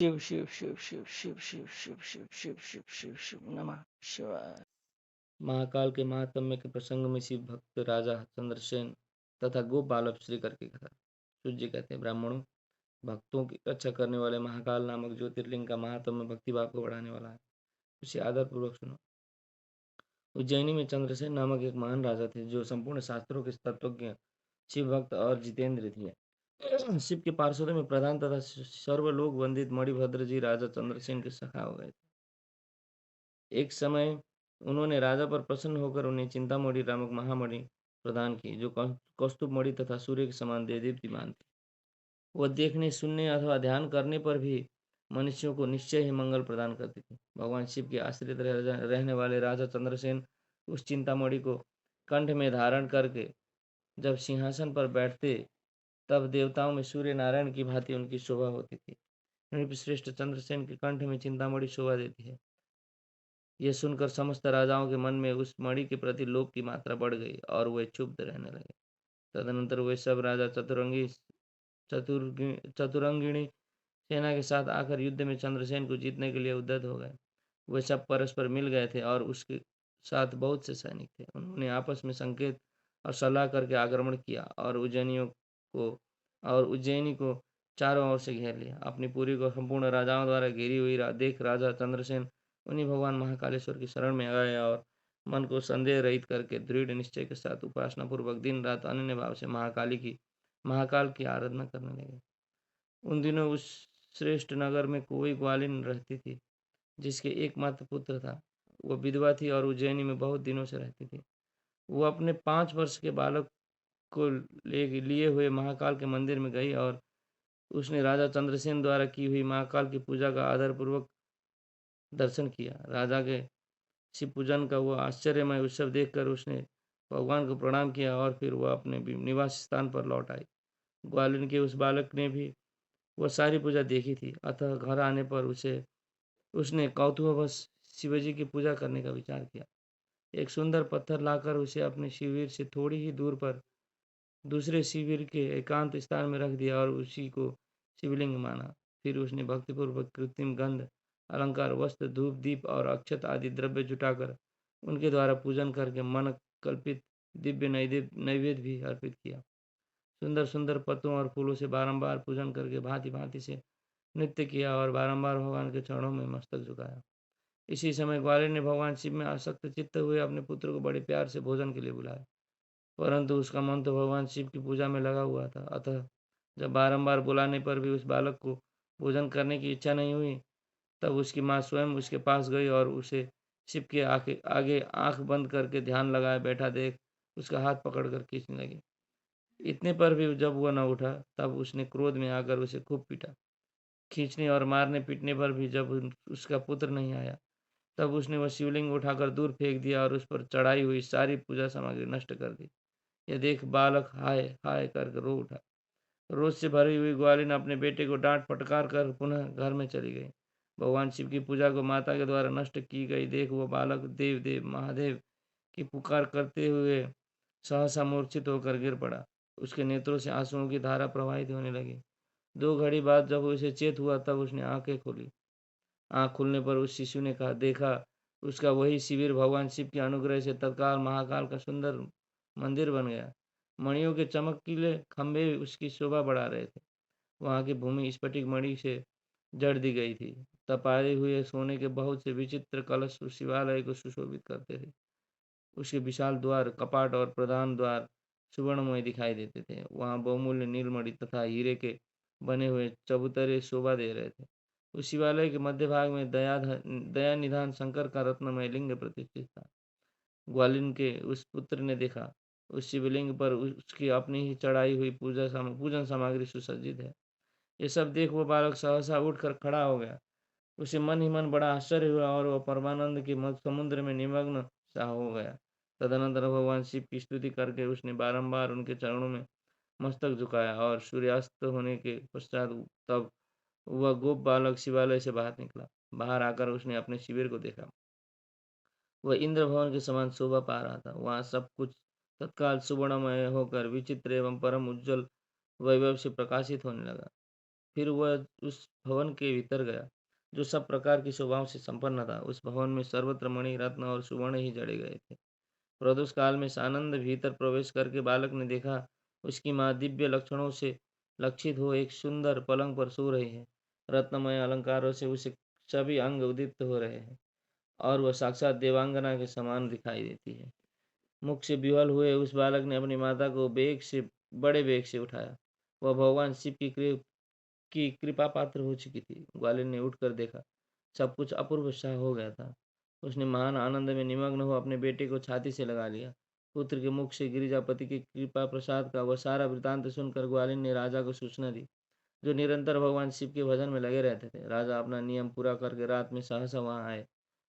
शिव शिव शिव शिव शिव शिव शिव शिव शिव शिव शिव शिव नमः शिवाय। महाकाल के महात्म्य के प्रसंग में शिव भक्त राजा चंद्रसेन तथा गोप बालक श्री करके कथा। सूर्य कहते हैं, ब्राह्मणों, भक्तों की रक्षा करने वाले महाकाल नामक ज्योतिर्लिंग का महात्म्य भक्ति भाव को बढ़ाने वाला है। उसे आदर पूर्वक सुनो। उज्जैनी में चंद्रसेन नामक एक महान राजा थे जो संपूर्ण शास्त्रों के तत्वज्ञ, शिव भक्त और जितेंद्र थे। शिव के पार्षदों में प्रधान तथा सर्वलोक वंदित मणिभद्र जी राजा चंद्रसेन के सखा हो गए थे। एक समय उन्होंने राजा पर प्रसन्न होकर उन्हें चिंतामणि नामक महामणि प्रदान की, जो कौस्तुभ मणि तथा सूर्य के समान देदीप्यमान थी। वह देखने, सुनने अथवा ध्यान करने पर भी मनुष्यों को निश्चय ही मंगल प्रदान करती थी। भगवान शिव के आश्रित रहने वाले राजा चंद्रसेन उस चिंतामणि को कंठ में धारण करके जब सिंहासन पर बैठते, तब देवताओं में सूर्य नारायण की भांति उनकी शोभा होती थी। नृपश्रेष्ठ चंद्रसेन के कंठ में चिंतामणि शोभा देती है। यह सुनकर समस्त राजाओं के मन में उस मणि के प्रति लोभ की मात्रा बढ़ गई और वे क्षुब्ध रहने लगे। तदनंतर वे सब राजा चतुरंगिणी सेना के साथ आकर युद्ध में चंद्रसेन को जीतने के लिए उद्यत हो गए। वे सब परस्पर मिल गए थे और उसके साथ बहुत से सैनिक थे। उन्होंने आपस में संकेत और सलाह करके आक्रमण किया और उज्जैनी को चारों ओर से घेर लिया। अपनी पूरी को संपूर्ण राजाओं द्वारा घेरी हुई देख राजा चंद्रसेन उन्हीं भगवान महाकालेश्वर की शरण में आए और मन को संदेह रहित करके दृढ़ निश्चय के साथ उपासना पूर्वक दिन रात अनन्य भाव से महाकाल की आराधना करने लगे। उन दिनों उस श्रेष्ठ नगर में कोई ग्वालिन रहती थी, जिसके एकमात्र पुत्र था। वह विधवा थी और उज्जैनी में बहुत दिनों से रहती थी। वो अपने 5 वर्ष के बालक को लिए हुए महाकाल के मंदिर में गई और उसने राजा चंद्रसेन द्वारा की हुई महाकाल की पूजा का आदरपूर्वक दर्शन किया। राजा के शिव पूजन का वह आश्चर्यमय उत्सव देखकर उसने भगवान को प्रणाम किया और फिर वह अपने निवास स्थान पर लौट आई। ग्वालिन के उस बालक ने भी वह सारी पूजा देखी थी, अतः घर आने पर उसने कौतूहलवश शिवजी की पूजा करने का विचार किया। एक सुंदर पत्थर लाकर उसे अपने शिविर से थोड़ी ही दूर पर दूसरे शिविर के एकांत स्थान में रख दिया और उसी को शिवलिंग माना। फिर उसने भक्तिपूर्वक कृत्रिम गंध, अलंकार, वस्त्र, धूप, दीप और अक्षत आदि द्रव्य जुटाकर उनके द्वारा पूजन करके मन कल्पित दिव्य नैवेद्य भी अर्पित किया। सुंदर सुंदर पत्तों और फूलों से बारंबार पूजन करके भांति भांति से नृत्य किया और बारंबार भगवान के चरणों में मस्तक झुकाया। इसी समय ग्वालिन ने भगवान शिव में आसक्त चित्त हुए अपने पुत्र को बड़े प्यार से भोजन के लिए बुलाया, परंतु उसका मन तो भगवान शिव की पूजा में लगा हुआ था। अतः जब बारंबार बुलाने पर भी उस बालक को भोजन करने की इच्छा नहीं हुई, तब उसकी माँ स्वयं उसके पास गई और उसे शिव के आगे आंख बंद करके ध्यान लगाए बैठा देख उसका हाथ पकड़कर खींचने लगी। इतने पर भी जब वह न उठा, तब उसने क्रोध में आकर उसे खूब पीटा। खींचने और मारने पीटने पर भी जब उसका पुत्र नहीं आया, तब उसने वह शिवलिंग उठाकर दूर फेंक दिया और उस पर चढ़ाई हुई सारी पूजा सामग्री नष्ट कर दी। यह देख बालक हाय हाय कर रो उठा। रोष से भरी हुई ग्वालिन अपने बेटे को डांट फटकार कर पुनः घर में चली गई। भगवान शिव की पूजा को माता के द्वारा नष्ट की गई देख वह बालक देव देव महादेव की पुकार करते हुए सहसा मूर्छित होकर गिर पड़ा। उसके नेत्रों से आंसुओं की धारा प्रवाहित होने लगी। 2 घड़ी बाद जब उसे चेत हुआ, तब उसने आंखें खोली। आंख खुलने पर उस शिशु ने कहा देखा, उसका वही शिविर भगवान शिव के अनुग्रह से तत्काल महाकाल का सुंदर मंदिर बन गया। मणियों के चमकीले खंभे उसकी शोभा बढ़ा रहे थे। वहां की भूमि स्फटिक मणि से जड़ दी गई थी। तपाए हुए सोने के बहुत से विचित्र कलश उस शिवालय को सुशोभित करते थे। उसके विशाल द्वार, कपाट और प्रधान द्वार सुवर्णमय दिखाई देते थे। वहां बहुमूल्य नीलमणि तथा हीरे के बने हुए चबूतरे शोभा दे रहे थे। उस शिवालय के मध्य भाग में दया निधान शंकर का रत्नमय लिंग प्रतिष्ठित था। ग्वालिन के उस पुत्र ने देखा, उस शिवलिंग पर उसकी अपनी ही चढ़ाई हुई पूजन सामग्री सुसज्जित है। ये सब देख वो बालक सहसा उठकर खड़ा हो गया। उसे मन ही मन बड़ा आश्चर्य हुआ और वह परमानंद के समुद्र में निमग्न सा हो गया। तदनंतर भगवान शिव की स्तुति करके उसने बारंबार उनके चरणों में मस्तक झुकाया और सूर्यास्त होने के पश्चात तब वह गोप बालक शिवालय से बाहर निकला। बाहर आकर उसने अपने शिविर को देखा। वह इंद्र भवन के समान शोभा पा रहा था। वहां सब कुछ तत्काल सुवर्णमय होकर विचित्र एवं परम उज्जवल वैभव से प्रकाशित होने लगा। फिर वह उस भवन के भीतर गया, जो सब प्रकार की शोभाओं से संपन्न था। उस भवन में सर्वत्र मणि, रत्न और सुवर्ण ही जड़े गए थे। प्रदोष काल में सानंद भीतर प्रवेश करके बालक ने देखा, उसकी माँ दिव्य लक्षणों से लक्षित हो एक सुंदर पलंग पर सो रही है। रत्नमय अलंकारों से उसे सभी अंग उद्दीप्त हो रहे हैं और वह साक्षात देवांगना के समान दिखाई देती है। मुख से विह्वल हुए उस बालक ने अपनी माता को बड़े वेग से उठाया। वह भगवान शिव की कृपा पात्र हो चुकी थी। ग्वालिन ने उठकर देखा, सब कुछ अपूर्व सा हो गया था। उसने महान आनंद में निमग्न हो अपने बेटे को छाती से लगा लिया। पुत्र के मुख से गिरिजापति की कृपा प्रसाद का वह सारा वृतांत सुनकर ग्वालिन ने राजा को सूचना दी, जो निरंतर भगवान शिव के भजन में लगे रहते थे। राजा अपना नियम पूरा करके रात में सहसा वहां आए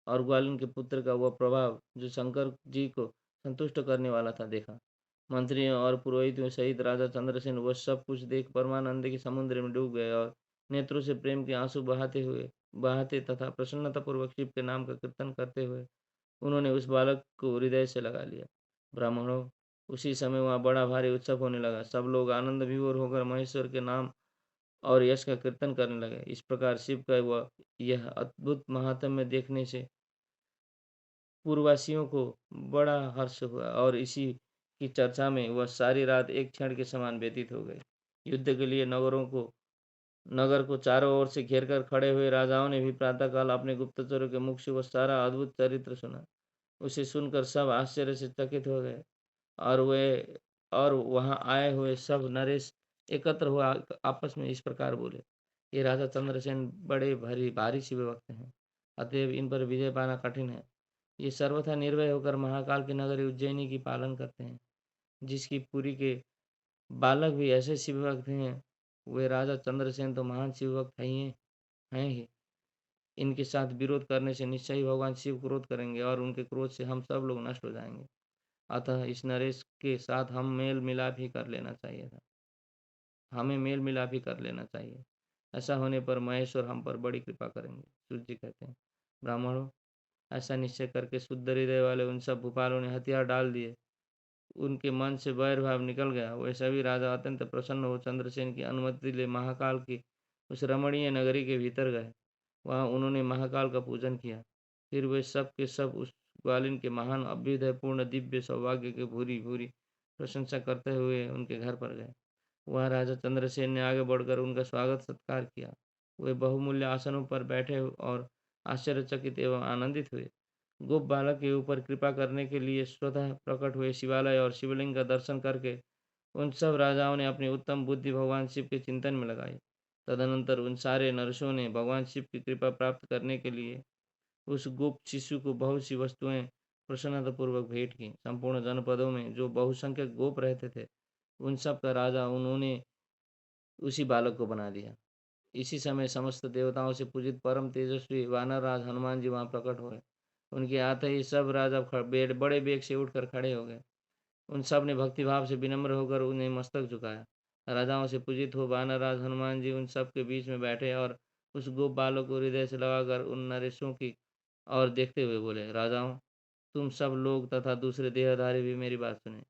और ग्वालिन के पुत्र का वह प्रभाव, जो शंकर जी को संतुष्ट करने वाला था, देखा। मंत्रियों और पुरोहितों सहित राजा चंद्रसेन वह सब कुछ देख परमानंद के समुद्र में डूब गए और नेत्रों से प्रेम के आंसू बहाते तथा प्रसन्नता पूर्वक शिव के नाम का कीर्तन करते हुए उन्होंने उस बालक को हृदय से लगा लिया। ब्राह्मणों, उसी समय वहाँ बड़ा भारी उत्सव होने लगा। सब लोग आनंद विभोर होकर महेश्वर के नाम और यश का कीर्तन करने लगे। इस प्रकार शिव का वह यह अद्भुत महात्म्य देखने से पूर्ववासियों को बड़ा हर्ष हुआ और इसी की चर्चा में वह सारी रात एक क्षण के समान व्यतीत हो गई। युद्ध के लिए नगर को चारों ओर से घेर कर खड़े हुए राजाओं ने भी प्रातःकाल अपने गुप्तचरों के मुख से वह सारा अद्भुत चरित्र सुना। उसे सुनकर सब आश्चर्य से चकित हो गए और वे और वहां आए हुए सब नरेश एकत्र हुआ आपस में इस प्रकार बोले, ये राजा चंद्रसेन बड़े भारी भारी शिव भक्त हैं, अतएव इन पर विजय पाना कठिन है। ये सर्वथा निर्भय होकर महाकाल की नगरी उज्जैनी की पालन करते हैं, जिसकी पुरी के बालक भी ऐसे शिव भक्त हैं। वे राजा चंद्रसेन तो महान शिव भक्त हैं ही। इनके साथ विरोध करने से निश्चय ही भगवान शिव क्रोध करेंगे और उनके क्रोध से हम सब लोग नष्ट हो जाएंगे। अतः इस नरेश के साथ हमें मेल मिलाप ही कर लेना चाहिए। ऐसा होने पर महेश्वर हम पर बड़ी कृपा करेंगे। सूत जी कहते हैं, ब्राह्मणों, ऐसा निश्चय करके शुद्ध हृदय वाले उन सब भूपालों ने हथियार डाल दिए। उनके मन से वैर भाव निकल गया। वे सभी राजा अत्यंत प्रसन्न हो चंद्रसेन की अनुमति ले महाकाल की उस रमणीय नगरी के भीतर गए। वहां उन्होंने महाकाल का पूजन किया। फिर वे सब के सब उस ग्वालिन के महान अभ्युदयपूर्ण दिव्य सौभाग्य की भूरी भूरी प्रशंसा करते हुए उनके घर पर गए। वहां राजा चंद्रसेन ने आगे बढ़कर उनका स्वागत सत्कार किया। वे बहुमूल्य आसनों पर बैठे और आश्चर्यचकित एवं आनंदित हुए। गोप बालक के ऊपर कृपा करने के लिए स्वतः प्रकट हुए शिवालय और शिवलिंग का दर्शन करके उन सब राजाओं ने अपनी उत्तम बुद्धि भगवान शिव के चिंतन में लगाई। तदनंतर उन सारे नरसों ने भगवान शिव की कृपा प्राप्त करने के लिए उस गुप्त शिशु को बहुत सी वस्तुएं प्रसन्नतापूर्वक भेंट की। संपूर्ण जनपदों में जो बहुसंख्यक गोप रहते थे, उन सब का राजा उन्होंने उसी बालक को बना दिया। इसी समय समस्त देवताओं से पूजित परम तेजस्वी वानर राज हनुमान जी वहां प्रकट हुए। उनके आते ही सब राजा बड़े बेग से उठकर खड़े हो गए। उन सब ने भक्तिभाव से विनम्र होकर उन्हें मस्तक झुकाया। राजाओं से पूजित हो वानरराज हनुमान जी उन सब के बीच में बैठे और उस गोप बालक को हृदय से लगाकर उन नरेशों की और देखते हुए बोले, राजाओं, तुम सब लोग तथा दूसरे देहधारी भी मेरी बात सुने।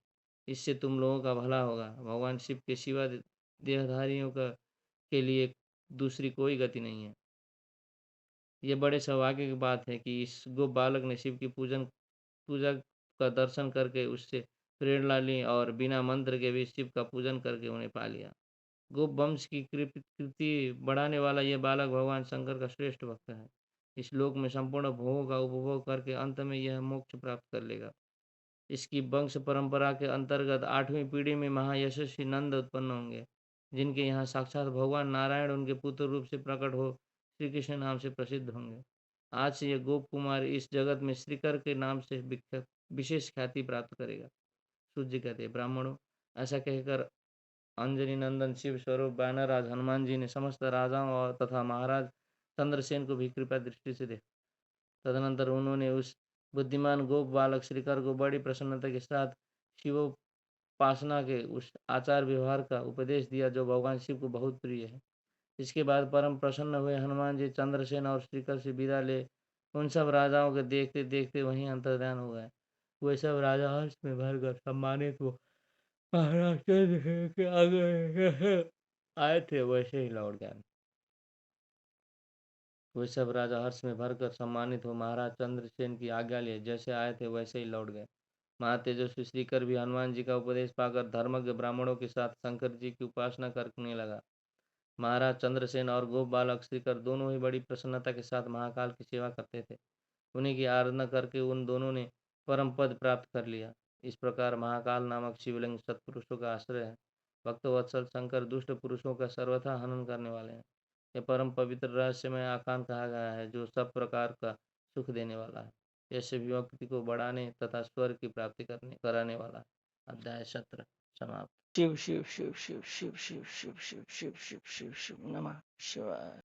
इससे तुम लोगों का भला होगा। भगवान शिव के सिवा देहधारियों का के लिए दूसरी कोई गति नहीं है। ये बड़े सौभाग्य की बात है कि इस गोप बालक ने शिव की पूजा का दर्शन करके उससे प्रेरणा ली और बिना मंत्र के भी शिव का पूजन करके उन्हें पा लिया। गोप वंश की कृति बढ़ाने वाला यह बालक भगवान शंकर का श्रेष्ठ भक्त है। इस लोक में संपूर्ण भोगों का उपभोग करके अंत में यह मोक्ष प्राप्त कर लेगा। इसकी वंश परंपरा के अंतर्गत 8वीं पीढ़ी में महायशस्वी नंद उत्पन्न होंगे, जिनके यहाँ साक्षात भगवान नारायण उनके पुत्र रूप से प्रकट हो श्री कृष्ण नाम से प्रसिद्ध होंगे। आज से यह गोप कुमार इस जगत में श्रीकर के नाम से विख्यात विशेष ख्याति प्राप्त करेगा। सूत जी कहते हैं, ब्राह्मणों, ऐसा कहकर अंजनी नंदन शिव स्वरूप बानरराज हनुमान जी ने समस्त राजाओं और तथा महाराज चंद्रसेन को भी कृपा दृष्टि से देखा। तदनंतर उन्होंने उस बुद्धिमान गोप बालक श्रीकर को बड़ी प्रसन्नता के साथ शिवोपासना के उस आचार व्यवहार का उपदेश दिया जो भगवान शिव को बहुत प्रिय है। इसके बाद परम प्रसन्न हुए हनुमान जी चंद्रसेन और श्रीकर से विदा ले उन सब राजाओं के देखते देखते वहीं अंतर्ध्यान हो गए। वे सब राजा हर्ष में भरकर सम्मानित हो महाराज के आगे आए थे, वैसे ही लौट गए। वे सब राजा हर्ष में भरकर सम्मानित हो महाराज चंद्रसेन की आज्ञा लिए जैसे आए थे वैसे ही लौट गए। महातेजस्वी श्रीकर भी हनुमान जी का उपदेश पाकर धर्मज्ञ ब्राह्मणों के साथ शंकर जी की उपासना करने लगा। महाराज चंद्रसेन और गोप बालक श्रीकर दोनों ही बड़ी प्रसन्नता के साथ महाकाल की सेवा करते थे। उन्हीं की आराधना करके उन दोनों ने परम पद प्राप्त कर लिया। इस प्रकार महाकाल नामक शिवलिंग सत्पुरुषों का आश्रय है। भक्तवत्सल शंकर दुष्ट पुरुषों का सर्वथा हनन करने वाले हैं। यह परम पवित्र रहस्यमय आखान कहा गया है जो सब प्रकार का सुख देने वाला है। यह शिव भक्ति को बढ़ाने तथा स्वर्ग की प्राप्ति करने कराने वाला है। अध्याय 17 समाप्त। शिव शिव शिव शिव शिव शिव शिव शिव शिव शिव शिव नमः शिवाय।